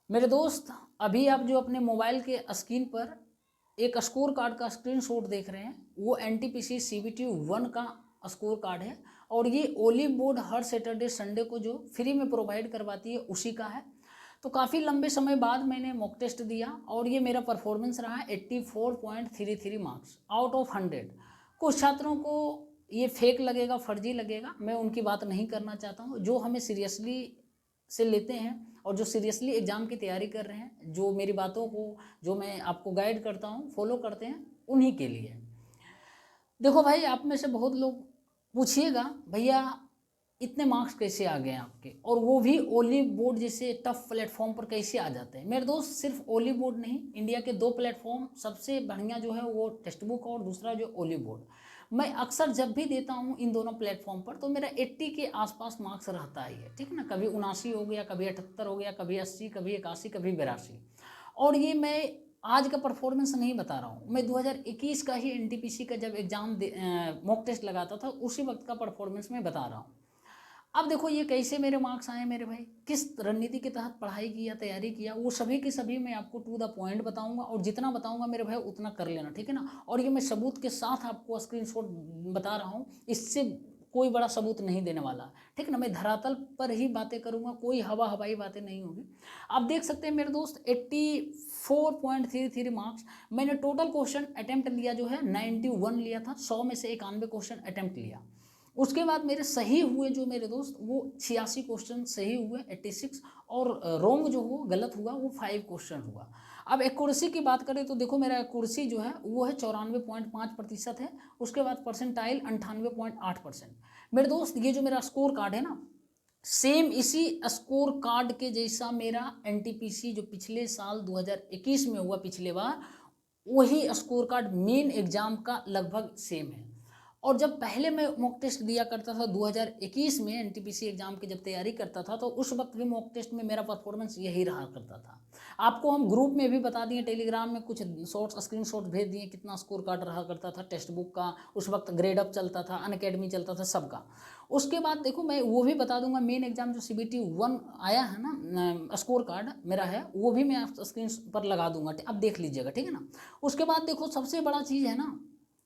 मेरे दोस्त, अभी आप जो अपने मोबाइल के स्क्रीन पर एक स्कोर कार्ड का स्क्रीनशॉट देख रहे हैं, वो एनटीपीसी सीबीटी 1 का स्कोर कार्ड है। और ये ओली बोर्ड हर सैटरडे संडे को जो फ्री में प्रोवाइड करवाती है उसी का है। तो काफ़ी लंबे समय बाद मैंने मॉक टेस्ट दिया और ये मेरा परफॉर्मेंस रहा 84.33 मार्क्स आउट ऑफ 100। कुछ छात्रों को ये फेक लगेगा, फर्जी लगेगा, मैं उनकी बात नहीं करना चाहता हूँ। जो हमें सीरियसली से लेते हैं और जो सीरियसली एग्ज़ाम की तैयारी कर रहे हैं, जो मेरी बातों को, जो मैं आपको गाइड करता हूँ, फॉलो करते हैं, उन्हीं के लिए। देखो भाई, आप में से बहुत लोग पूछिएगा भैया इतने मार्क्स कैसे आ गए आपके, और वो भी ओली बोर्ड जैसे टफ प्लेटफॉर्म पर कैसे आ जाते हैं। मेरे दोस्त, सिर्फ ओली बोर्ड नहीं, इंडिया के 2 प्लेटफॉर्म सबसे बढ़िया जो है वो टेक्स्ट बुक और दूसरा जो ओली बोर्ड। मैं अक्सर जब भी देता हूँ इन दोनों प्लेटफॉर्म पर तो मेरा 80 के आसपास मार्क्स रहता ही है, ठीक है ना। कभी 79 हो गया, कभी 78 हो गया, कभी 80, कभी 81, कभी 82। और ये मैं आज का परफॉर्मेंस नहीं बता रहा हूँ, मैं 2021 का ही एनटीपीसी का जब एग्जाम मॉक टेस्ट लगाता था उसी वक्त का परफॉर्मेंस मैं बता रहा हूँ। अब देखो ये कैसे मेरे मार्क्स आए मेरे भाई, किस रणनीति के तहत पढ़ाई किया, तैयारी किया, वो सभी के सभी मैं आपको टू द पॉइंट बताऊंगा। और जितना बताऊंगा मेरे भाई उतना कर लेना, ठीक है ना। और ये मैं सबूत के साथ आपको स्क्रीनशॉट बता रहा हूँ, इससे कोई बड़ा सबूत नहीं देने वाला, ठीक है ना। मैं धरातल पर ही बातें करूंगा, कोई हवा हवाई बातें नहीं होगी। आप देख सकते हैं मेरे दोस्त, 84.33 मार्क्स। मैंने टोटल क्वेश्चन अटेम्प्ट लिया जो है 91 लिया था, 100 में से 91 क्वेश्चन अटेम्प्ट लिया। उसके बाद मेरे सही हुए जो मेरे दोस्त, वो 86 क्वेश्चन सही हुए, 86। और रोंग जो हो, गलत हुआ, वो 5 क्वेश्चन हुआ। अब एक्यूरेसी की बात करें तो देखो मेरा एक्यूरेसी जो है वो है 94.5% है। उसके बाद परसेंटाइल 98.8%। मेरे दोस्त, ये जो मेरा स्कोर कार्ड है ना, सेम इसी स्कोर कार्ड के जैसा मेरा एनटीपीसी जो पिछले साल 2021 में हुआ, पिछले बार, वही स्कोर कार्ड मेन एग्जाम का लगभग सेम है। और जब पहले मैं मॉक टेस्ट दिया करता था 2021 में, एनटीपीसी एग्जाम की जब तैयारी करता था, तो उस वक्त भी मॉक टेस्ट में मेरा परफॉर्मेंस यही रहा करता था। आपको हम ग्रुप में भी बता दिए, टेलीग्राम में कुछ शॉर्ट्स स्क्रीनशॉट भेज दिए कितना स्कोर कार्ड रहा करता था टेक्स्ट बुक का। उस वक्त ग्रेड अप चलता था, अनअकैडमी चलता था, सबका। उसके बाद देखो मैं वो भी बता दूंगा, मेन एग्जाम जो सीबीटी 1 आया है ना, स्कोर कार्ड मेरा है, वो भी मैं स्क्रीन पर लगा दूंगा, अब देख लीजिएगा, ठीक है ना। उसके बाद देखो सबसे बड़ा चीज़ है ना,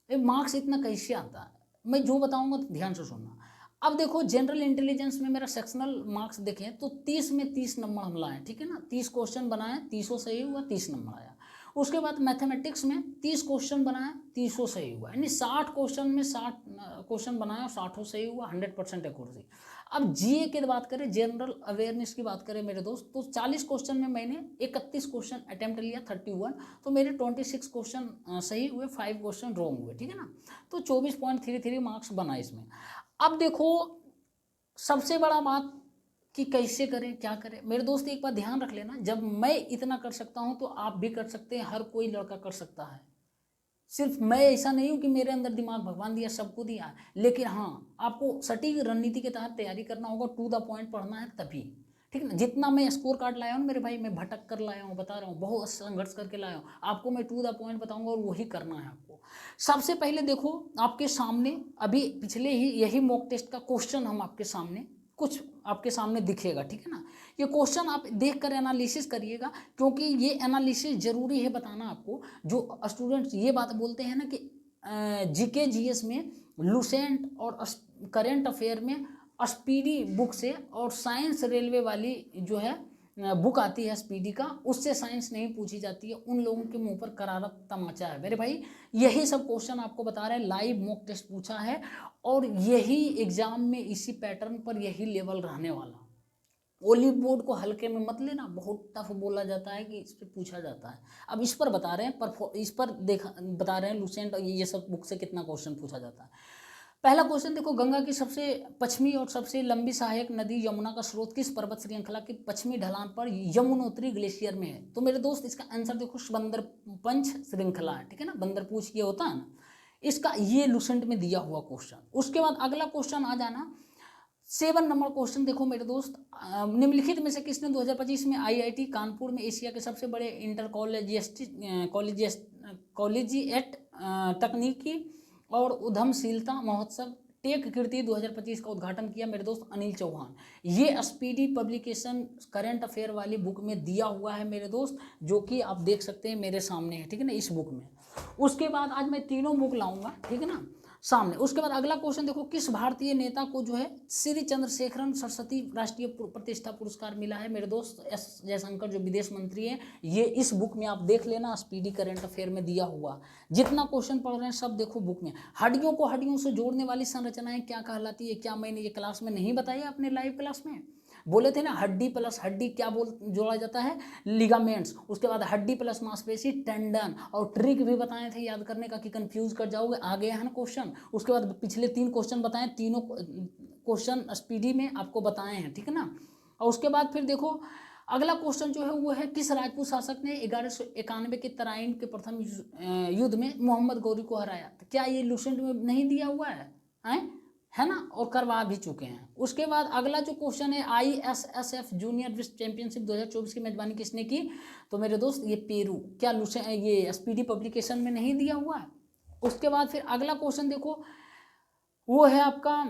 मार्क्स इतना कैसे आता है, मैं जो बताऊंगा तो ध्यान से सुनना। अब देखो जनरल इंटेलिजेंस में मेरा सेक्शनल मार्क्स देखें तो 30 में 30 नंबर हम लाए, ठीक है ना। 30 क्वेश्चन बनाए, 30 सही हुआ, 30 नंबर आया। उसके बाद मैथमेटिक्स में 30 क्वेश्चन बनाए, 30 सही हुआ, यानी 60 क्वेश्चन में 60 क्वेश्चन बनाया और 60 सही हुआ, 100% एक्यूरेसी। अब जीए की बात करें, जनरल अवेयरनेस की बात करें मेरे दोस्त, तो 40 क्वेश्चन में मैंने 31 क्वेश्चन अटेम्प्ट लिया, 31। तो मेरे 26 क्वेश्चन सही हुए, 5 क्वेश्चन रॉन्ग हुए, ठीक है ना। तो 24.33 मार्क्स बना इसमें। अब देखो सबसे बड़ा बात कि कैसे करें, क्या करें। मेरे दोस्त एक बात ध्यान रख लेना, जब मैं इतना कर सकता हूं तो आप भी कर सकते हैं, हर कोई लड़का कर सकता है। सिर्फ मैं ऐसा नहीं हूं कि मेरे अंदर दिमाग भगवान दिया, सबको दिया है, लेकिन हाँ आपको सटीक रणनीति के तहत तैयारी करना होगा, टू द पॉइंट पढ़ना है तभी, ठीक है ना। जितना मैं स्कोर कार्ड लाया हूँ मेरे भाई, मैं भटक कर लाया हूँ, बता रहा हूँ, बहुत संघर्ष करके लाया हूँ, आपको मैं टू द पॉइंट बताऊंगा और वही करना है आपको। सबसे पहले देखो आपके सामने अभी पिछले ही यही मॉक टेस्ट का क्वेश्चन हम आपके सामने, कुछ आपके सामने दिखेगा, ठीक है ना। ये क्वेश्चन आप देख कर एनालिसिस करिएगा, क्योंकि ये एनालिसिस जरूरी है बताना आपको। जो स्टूडेंट्स ये बात बोलते हैं ना कि जीके जीएस में, लुसेंट और करेंट अफेयर में स्पीडी बुक से, और साइंस रेलवे वाली जो है बुक आती है स्पीडी का, उससे साइंस नहीं पूछी जाती है, उन लोगों के मुंह पर करारा तमाचा है मेरे भाई। यही सब क्वेश्चन आपको बता रहे हैं, लाइव मॉक टेस्ट पूछा है, और यही एग्जाम में इसी पैटर्न पर यही लेवल रहने वाला। ओली बोर्ड को हल्के में मत लेना, बहुत टफ बोला जाता है कि इस पर पूछा जाता है। अब इस पर बता रहे हैं, पर इस पर देखा बता रहे हैं लुसेंट और ये सब बुक से कितना क्वेश्चन पूछा जाता है। पहला क्वेश्चन देखो, गंगा की सबसे पश्चिमी और सबसे लंबी सहायक नदी यमुना का स्रोत किस पर्वत श्रृंखला की पश्चिमी ढलान पर यमुनोत्री ग्लेशियर में है। तो मेरे दोस्त इसका आंसर देखो, बंदर पंच श्रृंखला है, ठीक है ना, बंदर पूछ ये होता है ना, इसका ये लुसेंट में दिया हुआ क्वेश्चन। उसके बाद अगला क्वेश्चन आ जाना 7 नंबर क्वेश्चन देखो मेरे दोस्त, निम्नलिखित में से किसने 2025 में आईआईटी कानपुर में एशिया के सबसे बड़े इंटर कॉलेजिएट तकनीकी और उद्यमशीलता महोत्सव टेक कीर्ति 2025 का उद्घाटन किया मेरे दोस्त अनिल चौहान। ये स्पीडी पब्लिकेशन करंट अफेयर वाली बुक में दिया हुआ है मेरे दोस्त, जो कि आप देख सकते हैं मेरे सामने है, ठीक है ना, इस बुक में। उसके बाद आज मैं तीनों बुक लाऊंगा, ठीक है ना, सामने। उसके बाद अगला क्वेश्चन देखो, किस भारतीय नेता को जो है श्री चंद्रशेखरन सरस्वती राष्ट्रीय प्रतिष्ठा पुरस्कार मिला है मेरे दोस्त? एस जयशंकर जो विदेश मंत्री हैं, ये इस बुक में आप देख लेना, स्पीडी करंट अफेयर में दिया हुआ। जितना क्वेश्चन पढ़ रहे हैं सब देखो बुक में। हड्डियों को हड्डियों से जोड़ने वाली संरचनाएं क्या कहलाती है? क्या मैंने ये क्लास में नहीं बताया अपने लाइव क्लास में? बोले थे ना, हड्डी प्लस हड्डी क्या जोड़ा जाता है? लिगामेंट्स। उसके बाद हड्डी प्लस मांसपेशी टेंडन। और ट्रिक भी बताए थे याद करने का कि कंफ्यूज कर जाओगे, आ गया है ना क्वेश्चन। उसके बाद पिछले 3 क्वेश्चन बताए, तीनों क्वेश्चन स्पीडी में आपको बताए हैं, ठीक है ना। और उसके बाद फिर देखो अगला क्वेश्चन जो है वो है, किस राजपूत शासक ने 1191 के तराइन के प्रथम युद्ध में मोहम्मद गौरी को हराया? तो क्या ये लुसेंट में नहीं दिया हुआ है ना, और करवा भी चुके हैं। उसके बाद अगला जो क्वेश्चन है, ISSF जूनियर विश्व चैंपियनशिप 2024 की मेजबानी किसने की? तो मेरे दोस्त ये पेरू। क्या ये स्पीडी पब्लिकेशन में नहीं दिया हुआ है? उसके बाद फिर अगला क्वेश्चन देखो, वो है आपका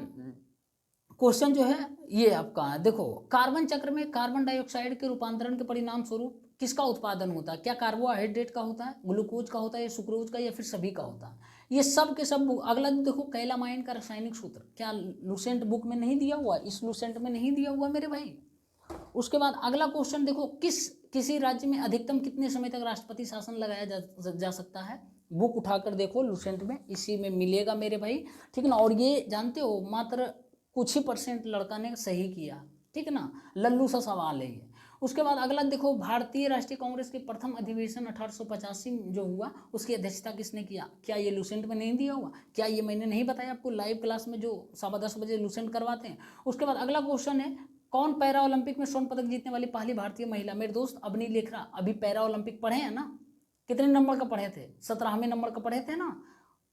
क्वेश्चन जो है ये आपका देखो, कार्बन चक्र में कार्बन डाइऑक्साइड के रूपांतरण के परिणाम स्वरूप किसका उत्पादन होता है? क्या कार्बोहाइड्रेट का होता है, ग्लूकोज का होता है, या सुक्रोज का, या फिर सभी का होता है? ये सब के सब। अगला देखो, कैलामाइन का रासायनिक सूत्र, क्या लुसेंट बुक में नहीं दिया हुआ? इस लुसेंट में नहीं दिया हुआ मेरे भाई। उसके बाद अगला क्वेश्चन देखो, किसी राज्य में अधिकतम कितने समय तक राष्ट्रपति शासन लगाया जा सकता है? बुक उठाकर देखो, लुसेंट में इसी में मिलेगा मेरे भाई, ठीक है ना। और ये जानते हो, मात्र कुछ ही % लड़का ने सही किया, ठीक है ना, लल्लू सा सवाल है ये। उसके बाद अगला देखो, भारतीय राष्ट्रीय कांग्रेस के प्रथम अधिवेशन 1885 जो हुआ, उसकी अध्यक्षता किसने किया? क्या ये लुसेंट में नहीं दिया हुआ? क्या ये मैंने नहीं बताया आपको लाइव क्लास में जो 10:15 बजे लुसेंट करवाते हैं? उसके बाद अगला क्वेश्चन है, कौन पैरा ओलंपिक में स्वर्ण पदक जीतने वाली पहली भारतीय महिला? मेरे दोस्त अवनी लेखरा। अभी पैरा ओलंपिक पढ़े हैं ना, कितने नंबर का पढ़े थे? 17वें नंबर का पढ़े थे ना,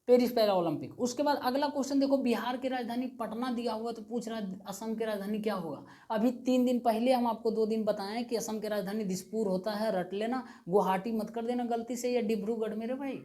पेरिस पैरा ओलंपिक। उसके बाद अगला क्वेश्चन देखो, बिहार की राजधानी पटना दिया हुआ, तो पूछ रहा है असम की राजधानी क्या होगा? अभी 3 दिन पहले हम आपको 2 दिन बताएं कि असम की राजधानी दिसपुर होता है, रट लेना, गुवाहाटी मत कर देना गलती से, या डिब्रूगढ़ मेरे भाई,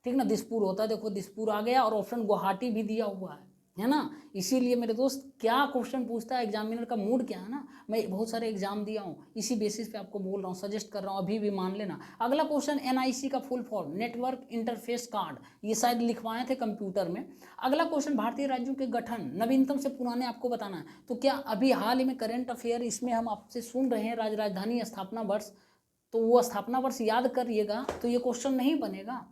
ठीक ना, दिसपुर होता है। देखो दिसपुर आ गया, और ऑप्शन गुवाहाटी भी दिया हुआ है ना। इसीलिए मेरे दोस्त क्या क्वेश्चन पूछता है, एग्जामिनर का मूड क्या है ना, मैं बहुत सारे एग्जाम दिया हूँ, इसी बेसिस पे आपको बोल रहा हूँ, सजेस्ट कर रहा हूँ, अभी भी मान लेना। अगला क्वेश्चन, NIC का full form, network interface card, ये शायद लिखवाए थे कंप्यूटर में। अगला क्वेश्चन, भारतीय राज्यों के गठन नवीनतम से पुराने आपको बताना है। तो क्या अभी हाल ही में करंट अफेयर इसमें हम आपसे सुन रहे हैं राजधानी स्थापना वर्ष, तो वो स्थापना वर्ष याद करिएगा, तो ये क्वेश्चन नहीं बनेगा।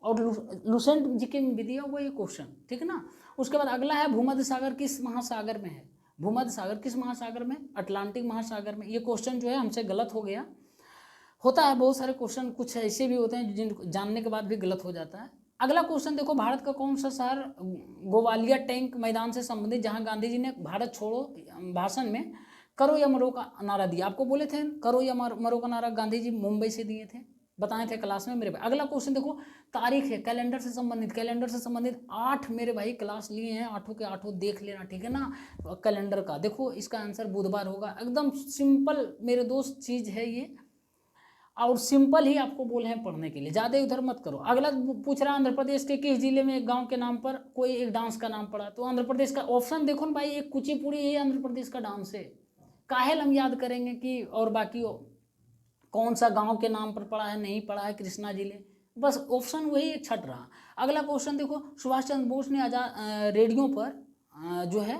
और लुसेंट जीके में भी दिया हुआ ये क्वेश्चन, ठीक है ना। उसके बाद अगला है, भूमध्य सागर किस महासागर में है? भूमध्य सागर किस महासागर में? अटलांटिक महासागर में। ये क्वेश्चन जो है हमसे गलत हो गया, होता है बहुत सारे क्वेश्चन, कुछ ऐसे भी होते हैं जिन जानने के बाद भी गलत हो जाता है। अगला क्वेश्चन देखो, भारत का कौन सा शहर गोवालिया टैंक मैदान से संबंधित, जहां गांधी जी ने भारत छोड़ो भाषण में करो या मरो का नारा दिया? आपको बोले थे करो या मरो का नारा गांधी जी मुंबई से दिए थे, बताए थे क्लास में मेरे भाई। अगला क्वेश्चन देखो, तारीख है, कैलेंडर से संबंधित 8 मेरे भाई क्लास लिए हैं, 8 के 8 देख लेना, ठीक है ना। कैलेंडर का देखो, इसका आंसर बुधवार होगा। एकदम सिंपल मेरे दोस्त चीज है ये, और सिंपल ही आपको बोले हैं पढ़ने के लिए, ज़्यादा उधर मत करो। अगला पूछ रहा है, आंध्र प्रदेश के किस जिले में एक गांव के नाम पर कोई एक डांस का नाम पड़ा? तो आंध्र प्रदेश का ऑप्शन देखो ना भाई, एक कुचिपुड़ी ये आंध्र प्रदेश का डांस है। काहेल हम याद करेंगे कि और बाकी कौन सा गांव के नाम पर पड़ा है, नहीं पड़ा है, कृष्णा जिले, बस ऑप्शन वही एक छट रहा। अगला क्वेश्चन देखो, सुभाष चंद्र बोस ने आजाद रेडियो पर जो है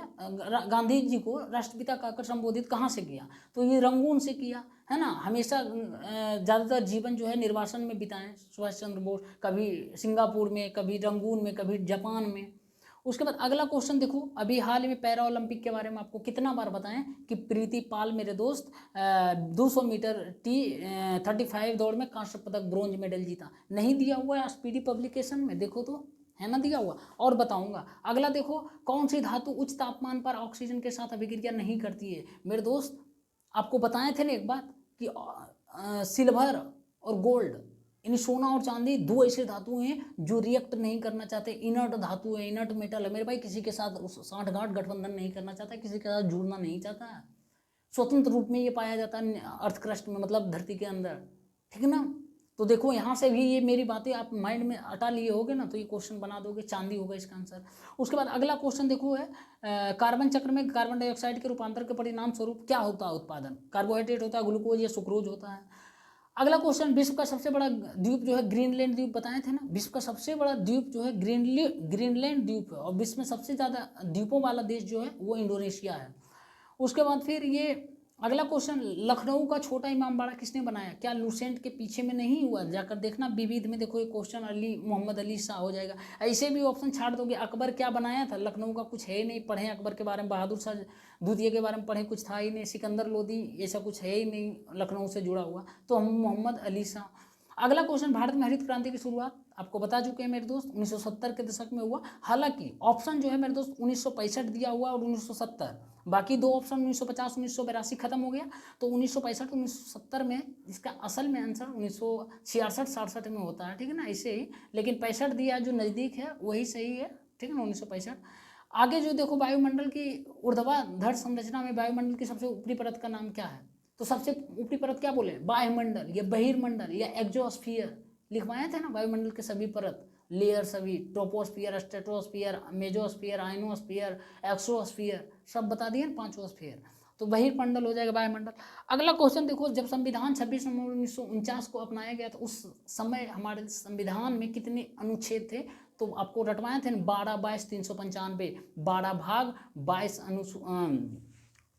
गांधी जी को राष्ट्रपिता कहकर संबोधित कहाँ से किया? तो ये रंगून से किया, है ना। हमेशा ज़्यादातर जीवन जो है निर्वासन में बिताएं सुभाष चंद्र बोस, कभी सिंगापुर में, कभी रंगून में, कभी जापान में। उसके बाद अगला क्वेश्चन देखो, अभी हाल में पैरा ओलंपिक के बारे में आपको कितना बार बताएं कि प्रीति पाल मेरे दोस्त 200 मीटर T35 दौड़ में कांस्य पदक ब्रोंज मेडल जीता? नहीं दिया हुआ है स्पीडी पब्लिकेशन में, देखो तो है ना दिया हुआ, और बताऊंगा। अगला देखो, कौन सी धातु उच्च तापमान पर ऑक्सीजन के साथ अभिक्रिया नहीं करती है? मेरे दोस्त आपको बताए थे ना एक बात कि सिल्वर और गोल्ड, इन सोना और चांदी 2 ऐसे धातु हैं जो रिएक्ट नहीं करना चाहते, इनर्ट धातु है, इनर्ट मेटल है मेरे भाई, किसी के साथ साठगांठ गठबंधन नहीं करना चाहता, किसी के साथ जुड़ना नहीं चाहता है, स्वतंत्र रूप में ये पाया जाता है अर्थ क्रस्ट में, मतलब धरती के अंदर, ठीक है ना। तो देखो यहाँ से भी ये मेरी बातें आप माइंड में हटा लिए होगे ना, तो ये क्वेश्चन बना दोगे, चांदी होगा इसका आंसर। उसके बाद अगला क्वेश्चन देखो है कार्बन चक्र में कार्बन डाइऑक्साइड के रूपांतर के परिणाम स्वरूप क्या होता है उत्पादन? कार्बोहाइड्रेट होता है, ग्लूकोज या सुक्रोज होता है। अगला क्वेश्चन, विश्व का सबसे बड़ा द्वीप जो है ग्रीनलैंड द्वीप बताए थे ना, विश्व का सबसे बड़ा द्वीप जो है ग्रीनलैंड द्वीप है, और विश्व में सबसे ज़्यादा द्वीपों वाला देश जो है वो इंडोनेशिया है। उसके बाद फिर ये अगला क्वेश्चन, लखनऊ का छोटा इमामबाड़ा किसने बनाया? क्या लूसेंट के पीछे में नहीं हुआ? जाकर देखना विविध में, देखो ये क्वेश्चन अली मोहम्मद अली शाह हो जाएगा। ऐसे भी ऑप्शन छाड़ दोगे। अकबर क्या बनाया था? लखनऊ का कुछ है ही नहीं, पढ़े अकबर के बारे में, बहादुर शाह द्वितीय के बारे में पढ़े, कुछ था ही नहीं। सिकंदर लोदी ऐसा कुछ है ही नहीं लखनऊ से जुड़ा हुआ, तो हम मोहम्मद अली शाह। अगला क्वेश्चन, भारत में हरित क्रांति की शुरुआत आपको बता चुके हैं मेरे दोस्त, 1970 के दशक में हुआ। हालांकि ऑप्शन जो है मेरे दोस्त 1965 दिया हुआ और 1970, बाकी दो ऑप्शन 1950 1982 खत्म हो गया, तो 1965 1970 में इसका असल में आंसर 1966-67 में होता है, ठीक है ना, ऐसे ही। लेकिन 65 दिया जो नज़दीक है वही सही है, ठीक है ना, 1965। आगे जो देखो, वायुमंडल की ऊर्ध्वाधर संरचना में वायुमंडल की सबसे ऊपरी परत का नाम क्या है? तो सबसे ऊपरी परत क्या बोले? वायुमंडल या बहिर्मंडल या एक्सोस्फीयर लिखवाए थे ना, वायुमंडल के सभी परत, लेयर सभी, ट्रोपोस्फियर, स्ट्रेटोस्फियर, मेजोस्फियर, आयनोस्फियर, एक्सोस्फियर, सब बता दिए, पांचों स्फीयर, तो बहिर्मंडल हो जाएगा वायुमंडल। अगला क्वेश्चन देखो, जब संविधान 26 नवंबर 1949 को अपनाया गया तो उस समय हमारे संविधान में कितने अनुच्छेद थे? तो आपको रटवाए थे 12, 22, 395, 12 भाग 22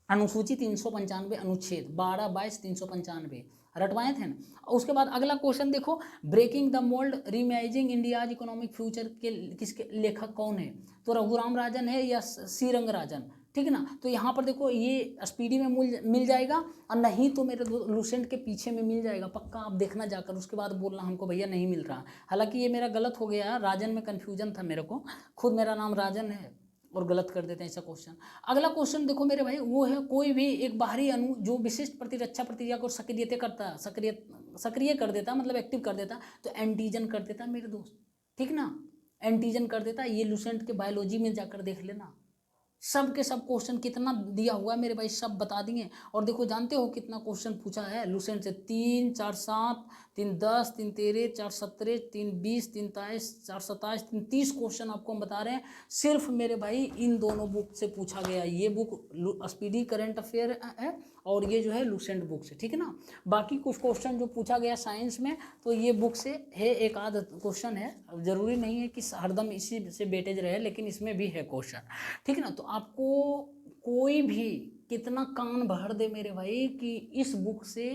अनुसूची 395 अनुच्छेद, 12, 22, 395 रटवाए थे ना। उसके बाद अगला क्वेश्चन देखो, breaking the mould reimagining India's economic future के किसके लेखक कौन है? तो रघुराम राजन है या सी रंगराजन, ठीक है ना। तो यहाँ पर देखो ये स्पीडी में मिल जाएगा, और नहीं तो मेरे लूसेंट के पीछे में मिल जाएगा, पक्का आप देखना जाकर, उसके बाद बोलना हमको भैया नहीं मिल रहा। हालांकि ये मेरा गलत हो गया, राजन में कन्फ्यूजन था मेरे को, खुद मेरा नाम राजन है और गलत कर देते हैं ऐसा क्वेश्चन। अगला क्वेश्चन देखो मेरे भाई, वो है कोई भी एक बाहरी अणु जो विशिष्ट प्रतिरक्षा प्रक्रिया को सक्रियता करता, सक्रिय कर देता, मतलब एक्टिव कर देता, तो एंटीजन कर देता मेरे दोस्त, ठीक ना, एंटीजन कर देता। ये लूसेंट के बायोलॉजी में जाकर देख लेना, सब के सब क्वेश्चन कितना दिया हुआ है मेरे भाई, सब बता दिए। और देखो जानते हो कितना क्वेश्चन पूछा है लूसेंट से? 3, 4, 7, 3, 10, 3, 13, 4, 17, 3, 20, 3, 23, 4, 27, 3, 30 क्वेश्चन आपको हम बता रहे हैं, सिर्फ मेरे भाई इन दोनों बुक से पूछा गया। ये बुक स्पीडी करंट अफेयर है और ये जो है लूसेंट बुक से, ठीक है ना। बाकी कुछ क्वेश्चन जो पूछा गया साइंस में, तो ये बुक से है, एक आध क्वेश्चन है, जरूरी नहीं है कि हरदम इसी से बेटेज रहे, लेकिन इसमें भी है क्वेश्चन, ठीक है ना। तो आपको कोई भी कितना कान भर दे मेरे भाई कि इस बुक से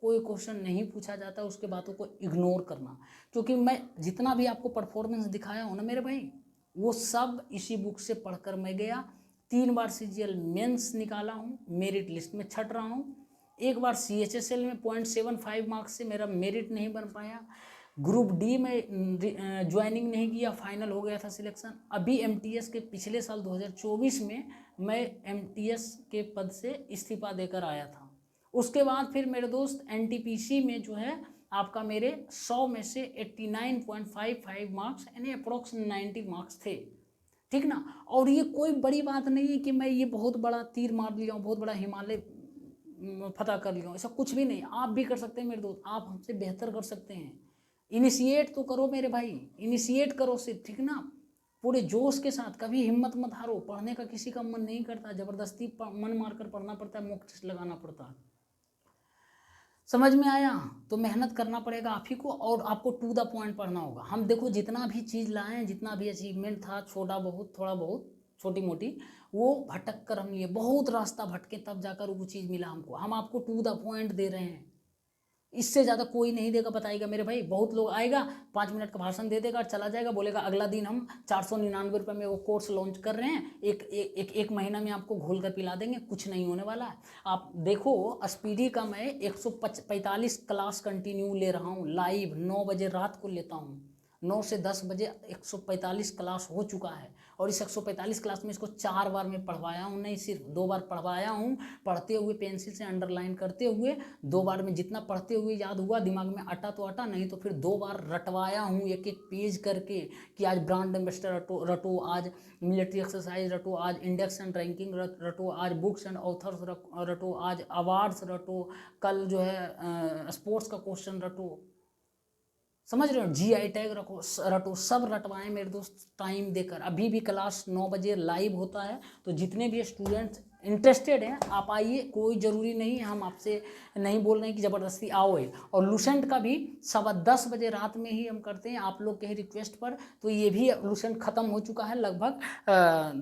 कोई क्वेश्चन नहीं पूछा जाता, उसके बातों को इग्नोर करना, क्योंकि मैं जितना भी आपको परफॉर्मेंस दिखाया हूँ ना मेरे भाई, वो सब इसी बुक से पढ़कर मैं गया। 3 बार CGL मेंस निकाला हूँ, मेरिट लिस्ट में छट रहा हूँ। एक बार CHSL में 0.75 मार्क्स से मेरा मेरिट नहीं बन पाया। ग्रुप डी में ज्वाइनिंग नहीं किया, फाइनल हो गया था सिलेक्शन। अभी MTS के पिछले साल 2024 में मैं MTS के पद से इस्तीफा देकर आया था। उसके बाद फिर मेरे दोस्त NTPC में जो है आपका मेरे 100 में से 89.55 मार्क्स, यानी अप्रोक्स 90 मार्क्स थे, ठीक ना। और ये कोई बड़ी बात नहीं है कि मैं ये बहुत बड़ा तीर मार लिया हूँ, बहुत बड़ा हिमालय फतह कर लिया हूँ, ऐसा कुछ भी नहीं। आप भी कर सकते हैं मेरे दोस्त, आप हमसे बेहतर कर सकते हैं। इनिशिएट तो करो मेरे भाई, इनिशिएट करो सिर्फ, ठीक ना, पूरे जोश के साथ। कभी हिम्मत मत हारो, पढ़ने का किसी का मन नहीं करता, जबरदस्ती मन मारकर पढ़ना पड़ता है, मॉक टेस्ट लगाना पड़ता है। समझ में आया? तो मेहनत करना पड़ेगा आप ही को, और आपको टू द पॉइंट पढ़ना होगा। हम देखो जितना भी चीज़ लाए, जितना भी अचीवमेंट था, छोटा बहुत, थोड़ा बहुत, छोटी मोटी, वो भटक कर हम लिए, बहुत रास्ता भटके तब जाकर वो चीज़ मिला हमको। हम आपको टू द पॉइंट दे रहे हैं, इससे ज़्यादा कोई नहीं देगा, बताएगा मेरे भाई। बहुत लोग आएगा, 5 मिनट का भाषण दे देगा और चला जाएगा, बोलेगा अगला दिन हम 499 रुपये में वो कोर्स लॉन्च कर रहे हैं, एक महीना में आपको घोल कर पिला देंगे। कुछ नहीं होने वाला है। आप देखो स्पीडी का मैं 145 क्लास कंटिन्यू ले रहा हूँ, लाइव 9 बजे रात को लेता हूँ, 9 से 10 बजे 145 क्लास हो चुका है। और इस 145 क्लास में इसको 4 बार मैं पढ़वाया हूँ, नहीं सिर्फ 2 बार पढ़वाया हूँ, पढ़ते हुए पेंसिल से अंडरलाइन करते हुए। 2 बार में जितना पढ़ते हुए याद हुआ, दिमाग में अटा तो अटा, नहीं तो फिर 2 बार रटवाया हूँ एक एक पेज करके, कि आज ब्रांड एम्बेसडर रटो, आज मिलिट्री एक्सरसाइज रटो, आज इंडेक्स एंड रैंकिंग रटो, आज बुक्स एंड ऑथर्स रटो, आज अवार्ड्स रटो, कल जो है स्पोर्ट्स का क्वेश्चन रटो। समझ रहे हो, GI टैग रखो, रटो, सब रटवाएं मेरे दोस्त टाइम देकर। अभी भी क्लास 9 बजे लाइव होता है, तो जितने भी स्टूडेंट्स इंटरेस्टेड हैं आप आइए, कोई ज़रूरी नहीं है, हम आपसे नहीं बोल रहे हैं कि ज़बरदस्ती आओ। और लूसेंट का भी 10:15 बजे रात में ही हम करते हैं आप लोग के ही रिक्वेस्ट पर। तो ये भी लूसेंट ख़त्म हो चुका है लगभग,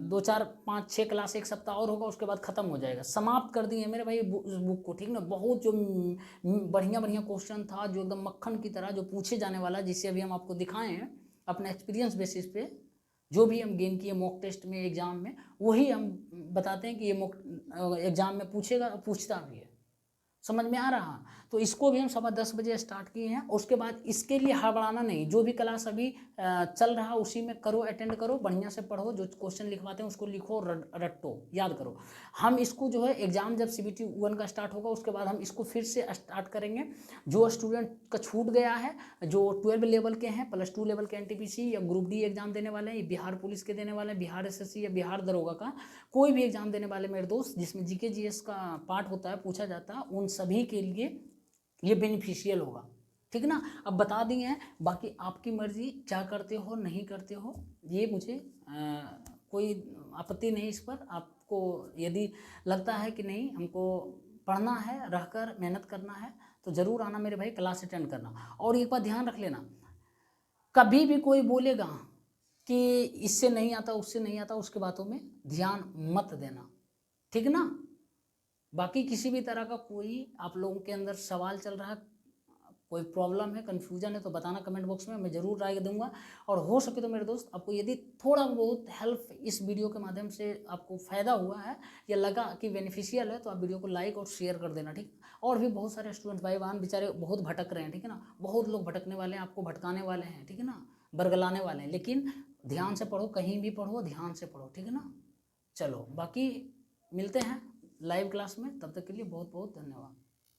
2 4 5 6 क्लास एक सप्ताह और होगा, उसके बाद ख़त्म हो जाएगा, समाप्त कर दिए मेरे भाई बुक को, ठीक ना। बहुत जो बढ़िया बढ़िया क्वेश्चन था, जो एकदम मक्खन की तरह जो पूछे जाने वाला, जिसे अभी हम आपको दिखाए हैं अपने एक्सपीरियंस बेसिस पे, जो भी हम गेन किए मॉक टेस्ट में, एग्जाम में, वही हम बताते हैं कि ये मॉक एग्जाम में पूछता भी है। समझ में आ रहा। तो इसको भी हम 10:15 बजे स्टार्ट किए हैं। उसके बाद इसके लिए हड़बड़ाना नहीं, जो भी क्लास अभी चल रहा उसी में करो, अटेंड करो, बढ़िया से पढ़ो, जो क्वेश्चन लिखवाते हैं उसको लिखो, रटो, याद करो। हम इसको जो है एग्जाम जब CBT 1 का स्टार्ट होगा उसके बाद हम इसको फिर से स्टार्ट करेंगे। जो स्टूडेंट का छूट गया है, जो 12 लेवल के हैं, +2 लेवल के NTPC या ग्रुप D एग्जाम देने वाले हैं, बिहार पुलिस के देने वाले हैं, बिहार SSC या बिहार दरोगा का कोई भी एग्जाम देने वाले मेरे दोस्त, जिसमें GK GS का पार्ट होता है, पूछा जाता है, उन सभी के लिए ये बेनिफिशियल होगा, ठीक ना। अब बता दिए हैं, बाकी आपकी मर्जी, क्या करते हो नहीं करते हो, ये मुझे कोई आपत्ति नहीं इस पर। आपको यदि लगता है कि नहीं हमको पढ़ना है, रहकर मेहनत करना है, तो ज़रूर आना मेरे भाई, क्लास अटेंड करना। और एक बात ध्यान रख लेना, कभी भी कोई बोलेगा कि इससे नहीं आता उससे नहीं आता, उसके बातों में ध्यान मत देना, ठीक ना। बाकी किसी भी तरह का कोई आप लोगों के अंदर सवाल चल रहा है, कोई प्रॉब्लम है, कन्फ्यूजन है, तो बताना कमेंट बॉक्स में, मैं ज़रूर राय दूंगा। और हो सके तो मेरे दोस्त आपको यदि थोड़ा बहुत हेल्प इस वीडियो के माध्यम से आपको फ़ायदा हुआ है या लगा कि बेनिफिशियल है, तो आप वीडियो को लाइक और शेयर कर देना, ठीक। और भी बहुत सारे स्टूडेंट भाई बहन बेचारे बहुत भटक रहे हैं, ठीक है ना। बहुत लोग भटकने वाले हैं, आपको भटकाने वाले हैं, ठीक है ना, बरगलाने वाले हैं, लेकिन ध्यान से पढ़ो, कहीं भी पढ़ो ध्यान से पढ़ो, ठीक है ना। चलो बाकी मिलते हैं लाइव क्लास में, तब तक के लिए बहुत बहुत धन्यवाद।